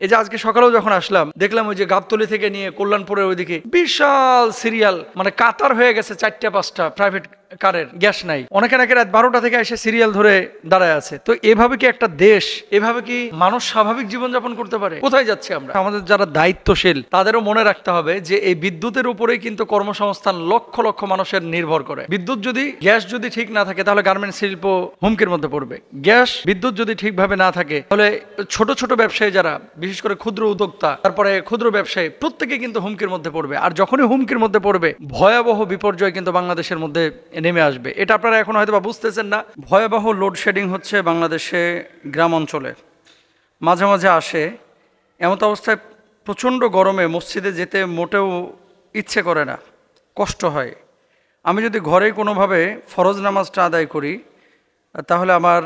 এই যে আজকে সকালেও যখন আসলাম দেখলাম ওই যে গাবতলী থেকে নিয়ে কল্যাণপুরের ওইদিকে বিশাল সিরিয়াল, মানে কাতার হয়ে গেছে, 4টা-5টা প্রাইভেট কারের গ্যাস নাই। অনেকে নাকি রাত 12টা থেকে এসে সিরিয়াল ধরে দাঁড়ায় আছে। তো এভাবে কি একটা দেশ, এভাবে কি মানুষ স্বাভাবিক জীবনযাপন করতে পারে? কোথায় যাচ্ছে আমরা? আমাদের যারা দায়িত্বশীল তাদেরও মনে রাখতে হবে যে এই বিদ্যুতের উপরেই কিন্তু কর্মসংস্থান লক্ষ লক্ষ মানুষের নির্ভর করে। বিদ্যুৎ যদি, গ্যাস যদি ঠিক না থাকে তাহলে গার্মেন্টস শিল্প হুমকির মধ্যে পড়বে। গ্যাস বিদ্যুৎ যদি ঠিকভাবে না থাকে তাহলে ছোট ছোট ব্যবসায়ী যারা, বিশেষ করে ক্ষুদ্র উদ্যোক্তা, তারপরে ক্ষুদ্র ব্যবসায়ী, প্রত্যেকে কিন্তু হুমকির মধ্যে পড়বে। আর যখনই হুমকির মধ্যে পড়বে ভয়াবহ বিপর্যয় কিন্তু বাংলাদেশের মধ্যে নেমে আসবে। এটা আপনারা এখন হয়তো বা বুঝতেছেন না। ভয়াবহ লোডশেডিং হচ্ছে বাংলাদেশে গ্রাম অঞ্চলে, মাঝে মাঝে আসে। এমত অবস্থায় প্রচণ্ড গরমে মসজিদে যেতে মোটেও ইচ্ছে করে না, কষ্ট হয়। আমি যদি ঘরে কোনোভাবে ফরজ নামাজটা আদায় করি তাহলে আমার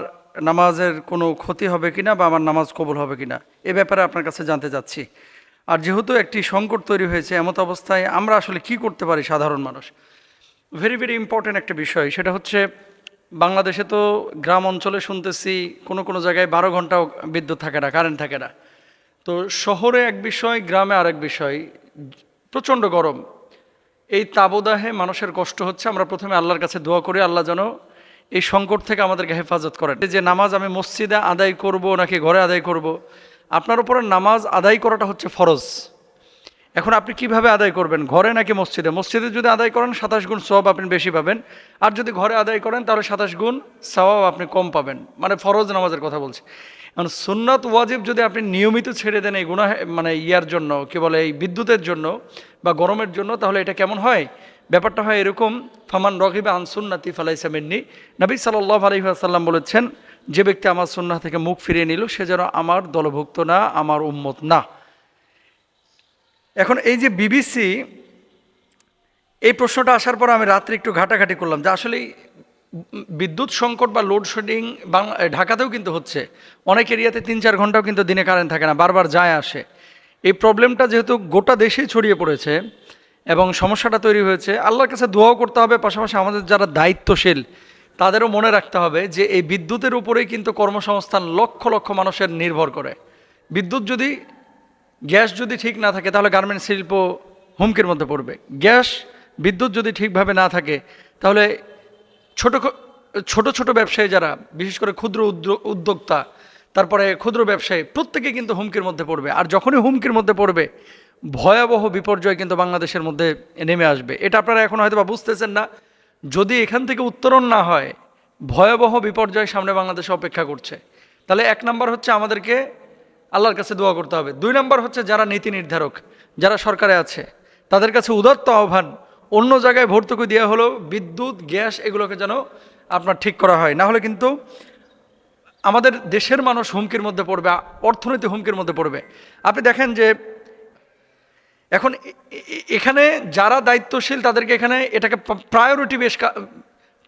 নামাজের কোনো ক্ষতি হবে কিনা বা আমার নামাজ কবুল হবে কিনা, এ ব্যাপারে আপনার কাছে জানতে চাচ্ছি। আর যেহেতু একটি সংকট তৈরি হয়েছে, এমত অবস্থায় আমরা আসলে কি করতে পারি সাধারণ মানুষ? ভেরি ভেরি ইম্পর্ট্যান্ট একটা বিষয়, সেটা হচ্ছে বাংলাদেশে তো গ্রাম অঞ্চলে শুনতেছি কোনো কোনো জায়গায় 12 ঘন্টাও বিদ্যুৎ থাকে না, কারেন্ট থাকে না। তো শহরে এক বিষয়, গ্রামে আরেক বিষয়। প্রচণ্ড গরম, এই তাবদাহে মানুষের কষ্ট হচ্ছে। আমরা প্রথমে আল্লাহর কাছে দোয়া করি আল্লাহ যেন এই সংকট থেকে আমাদেরকে হেফাজত করেন। যে নামাজ আমি মসজিদে আদায় করব নাকি ঘরে আদায় করব, আপনার উপরে নামাজ আদায় করাটা হচ্ছে ফরজ। এখন আপনি কিভাবে আদায় করবেন, ঘরে নাকি মসজিদে? মসজিদে যদি আদায় করেন 27 গুণ সওয়াব আপনি বেশি পাবেন, আর যদি ঘরে আদায় করেন তাহলে 27 গুণ সওয়াব আপনি কম পাবেন। মানে ফরজ নামাজের কথা বলছি। এখন সুন্নাত ওয়াজিব যদি আপনি নিয়মিত ছেড়ে দেন এই গুনাহ, মানে ইয়ার জন্য, কি বলে, এই বিদ্যুতের জন্য বা গরমের জন্য, তাহলে এটা কেমন হয়? ব্যাপারটা হয় এরকম, ফামান রগিবা আন সুন্নাতি ফালাইসা মিন্নি। নবী সাল্লাল্লাহু আলাইহি ওয়াসাল্লাম বলেছেন, যে ব্যক্তি আমার সুন্নাহ থেকে মুখ ফিরিয়ে নিল সে যেন আমার দলভুক্ত না, আমার উম্মত না। এখন এই যে বিবিসি, এই প্রশ্নটা আসার পর আমি রাত্রে একটু ঘাটাঘাটি করলাম যে আসলে বিদ্যুৎ সংকট বা লোডশেডিং ঢাকাতেও কিন্তু হচ্ছে। অনেক এরিয়াতে 3-4 ঘন্টাও কিন্তু দিনে কারেন্ট থাকে না, বারবার যায় আসে। এই প্রবলেমটা যেহেতু গোটা দেশেই ছড়িয়ে পড়েছে এবং সমস্যাটা তৈরি হয়েছে, আল্লাহর কাছে দোয়াও করতে হবে, পাশাপাশি আমাদের যারা দায়িত্বশীল তাদেরও মনে রাখতে হবে যে এই বিদ্যুতের উপরেই কিন্তু কর্মসংস্থান লক্ষ লক্ষ মানুষের নির্ভর করে। বিদ্যুৎ যদি, গ্যাস যদি ঠিক না থাকে তাহলে গার্মেন্টস শিল্প হুমকির মধ্যে পড়বে। গ্যাস বিদ্যুৎ যদি ঠিকভাবে না থাকে তাহলে ছোট ছোট ছোট ব্যবসায়ী যারা, বিশেষ করে ক্ষুদ্র উদ্যোক্তা, তারপরে ক্ষুদ্র ব্যবসায়ী, প্রত্যেকে কিন্তু হুমকির মধ্যে পড়বে। আর যখনই হুমকির মধ্যে পড়বে ভয়াবহ বিপর্যয় কিন্তু বাংলাদেশের মধ্যে নেমে আসবে। এটা আপনারা এখন হয়তো বা বুঝতেছেন না। যদি এখান থেকে উত্তরণ না হয়, ভয়াবহ বিপর্যয় সামনে বাংলাদেশে অপেক্ষা করছে। তাহলে 1 নম্বর হচ্ছে আমাদেরকে আল্লাহর কাছে দোয়া করতে হবে। 2 নম্বর হচ্ছে যারা নীতি নির্ধারক, যারা সরকারে আছে, তাদের কাছে উদাত্ত আহ্বান, অন্য জায়গায় ভর্তুকি দেওয়া হলো বিদ্যুৎ, গ্যাস, এগুলোকে যেন আপনার ঠিক করা হয়। না হলে কিন্তু আমাদের দেশের মানুষ হুমকির মধ্যে পড়বে, অর্থনীতি হুমকির মধ্যে পড়বে। আপনি দেখেন যে এখন এখানে যারা দায়িত্বশীল তাদেরকে এখানে এটাকে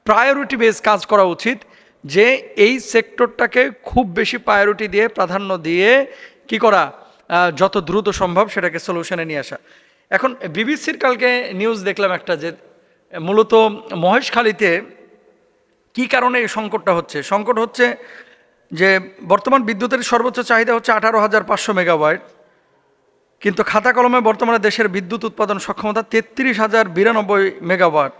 প্রায়োরিটি বেস কাজ করা উচিত, যে এই সেক্টরটাকে খুব বেশি প্রায়োরিটি দিয়ে, প্রাধান্য দিয়ে কি করা, যত দ্রুত সম্ভব সেটাকে সলিউশনে নিয়ে আসা। এখন বিবিসির কালকে নিউজ দেখলাম একটা, যে মূলত মহেশখালীতে কি কারণে এই সংকটটা হচ্ছে। সংকট হচ্ছে যে বর্তমান বিদ্যুতের সর্বোচ্চ চাহিদা হচ্ছে 18,500 মেগাওয়াট, কিন্তু খাতা কলমে বর্তমানে দেশের বিদ্যুৎ উৎপাদন সক্ষমতা 33,092 মেগাওয়াট।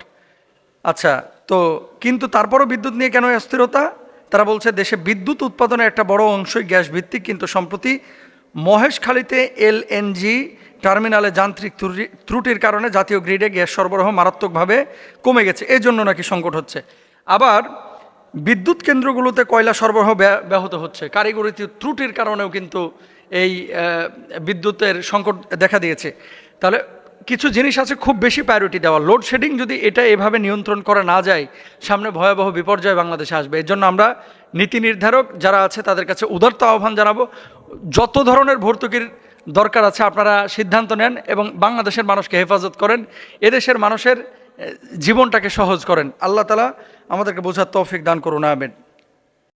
আচ্ছা, তো কিন্তু তারপরও বিদ্যুৎ নিয়ে কেন অস্থিরতা? তারা বলছে দেশে বিদ্যুৎ উৎপাদনের একটা বড় অংশই গ্যাস ভিত্তিক, কিন্তু সম্প্রতি মহেশখালীতে এলএনজি টার্মিনালে যান্ত্রিক ত্রুটির কারণে জাতীয় গ্রিডে গ্যাস সরবরাহ মারাত্মকভাবে কমে গেছে, এই জন্য নাকি সংকট হচ্ছে। আবার বিদ্যুৎ কেন্দ্রগুলোতে কয়লা সরবরাহ ব্যাহত হচ্ছে, কারিগরি ত্রুটির কারণেও কিন্তু এই বিদ্যুতের সংকট দেখা দিয়েছে। তাহলে কিছু জিনিস আছে খুব বেশি প্রায়োরিটি দেওয়া। লোডশেডিং যদি এটা এভাবে নিয়ন্ত্রণ করা না যায়, সামনে ভয়াবহ বিপর্যয় বাংলাদেশে আসবে। এর জন্য আমরা নীতি নির্ধারক যারা আছে তাদের কাছে উদারত আহ্বান জানাবো, যত ধরনের ভর্তুকির দরকার আছে আপনারা সিদ্ধান্ত নেন এবং বাংলাদেশের মানুষকে হেফাজত করেন, এদেশের মানুষের জীবনটাকে সহজ করেন। আল্লাহ তাআলা আমাদেরকে বোঝার তৌফিক দান করুন, আমিন।